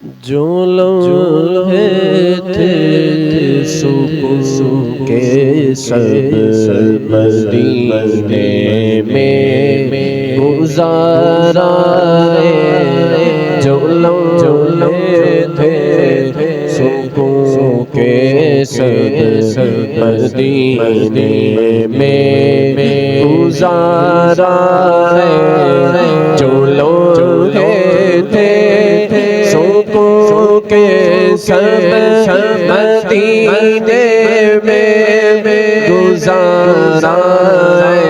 جو لمحے تھے سکون کے سب مدینے میں گزارا ہے، جو لمحے تھے سکون کے سب مدینے میں گزارا ہے، جو لمحے تھے سکون کے سب مدینے میں گزارا ہے،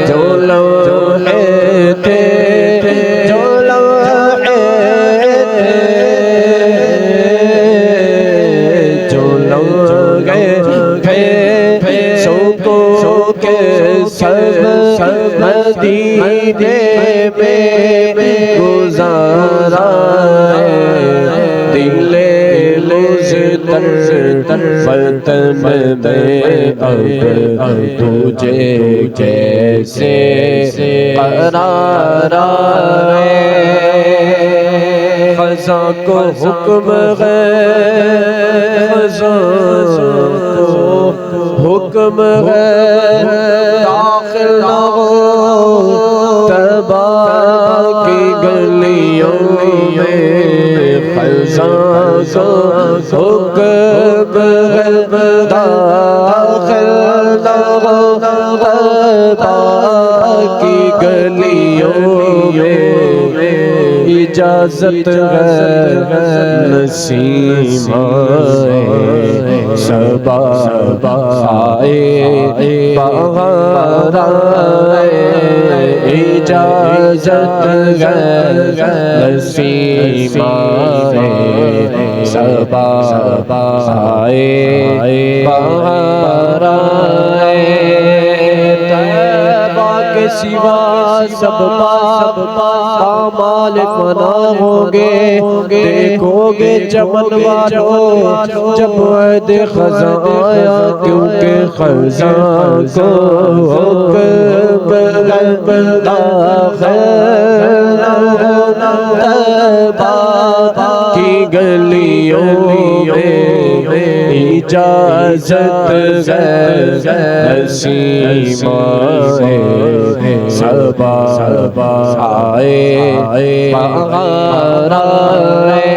جو لمحے تھے، جو لمحے تھے، جو لمحے تھے سکون کے سب مدینے میں گزارا ہے، دل مضطر وطن میں اب تجھے کیسے قرار ہے، خزاں کو حکم ہے، خزاں کو حکم ہے، داخل نہ ہو تباہ کی گلیوں میں، خزاں کو حکم ہے، داخل نہ ہو تباہ کی گلیوں میں، اجازت ہے نسیم صبا آئے بہار آئے، اجازت ہے نسیم صبا آئے بہار آئے، طیبہ کے سوا سب پامال فنا ہوں گے، دیکھو گے چمن والوں جب عہد خزاں آیا، کیونکہ خزاں کو حکم ہے داخل طیبہ کی گلیوں میں، اجازت ہے نسیم صبا آئے بہار آئے،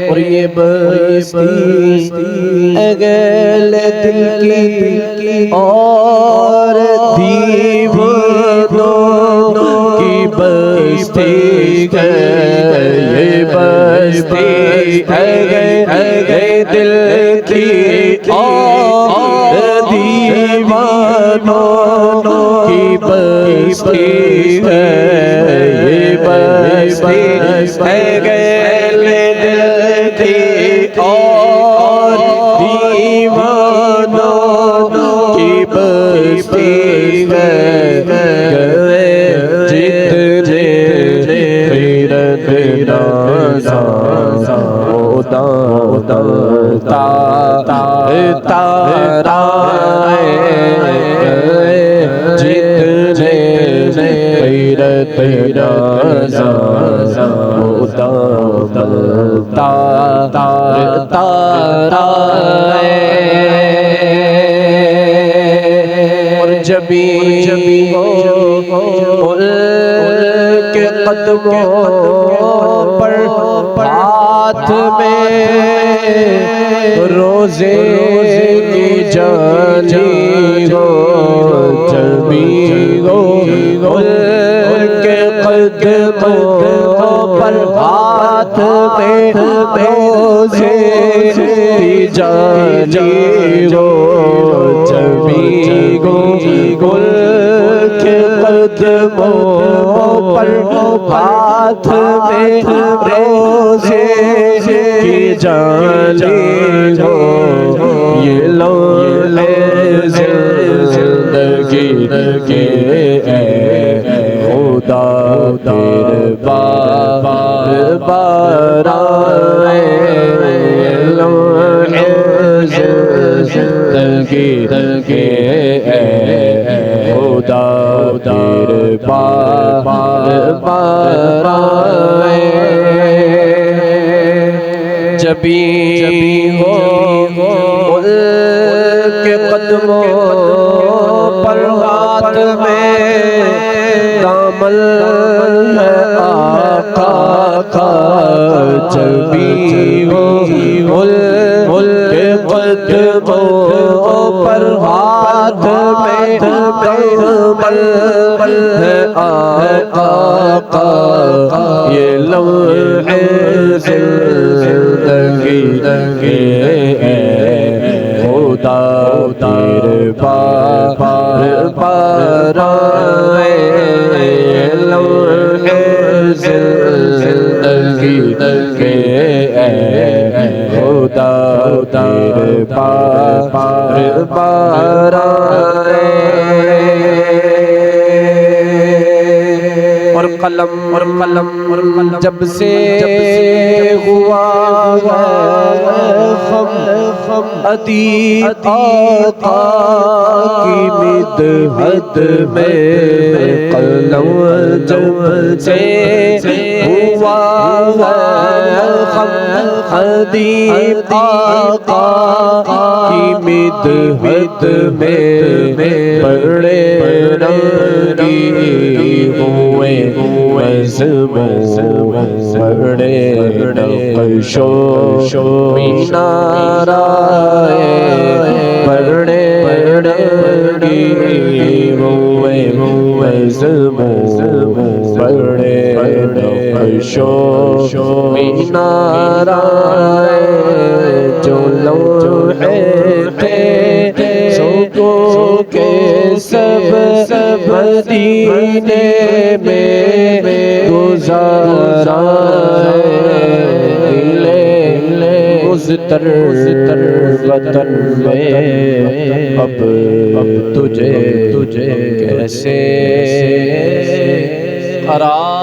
اور یہ بستی اگل دل کی اور دیوانوں کی بستی ہے، یہ بستی اگل دل کی اور دیوانوں کی بستی ہے، یہ بستی اگل دل کی اور دیوانوں کی بستی ہے، جتنے خیرت نازاں تارا جتنے خیرت نازاں تارا، اور جبی کے قدموں پر ہاتھ میں روزے کی جالی ہو، جبی ان کے قدموں پر ہاتھ میں روزے کی جالی ہو، جبی ان کے قدموں پر ہاتھ میں روزے کی جالی ہو، یہ لمحے زندگی کے اے خدا تیرے بار آئے، یہ لمحے زندگی کے اے خدا تیرے بار جبی ہو ان کے قدموں پر ہاتھ میں دامن ہے آقا کا جبی ہو ان کے قدموں پر ہاتھ میں دامن ہے آقا کا یہ لمحے زندگی کے خدا تیرے بار بار آئے لمحے زندگی کے خدا تیرے بار بار آئے اور قلم جب سے ہوا خم ادیب آقا کی مدحت میں قلم جب سے ہوا خم ادیب آقا کی مدحت میں بڑے رنگی ہوئے مضمون بڑے نقش و مینار آئے بڑے رنگی ہوئے مضمون بڑے نقش و مینار آئے جو لوحے تھے سکوں کے سب مدینے میں گزارا مضطر وطن میں اب تجھے کیسے قرار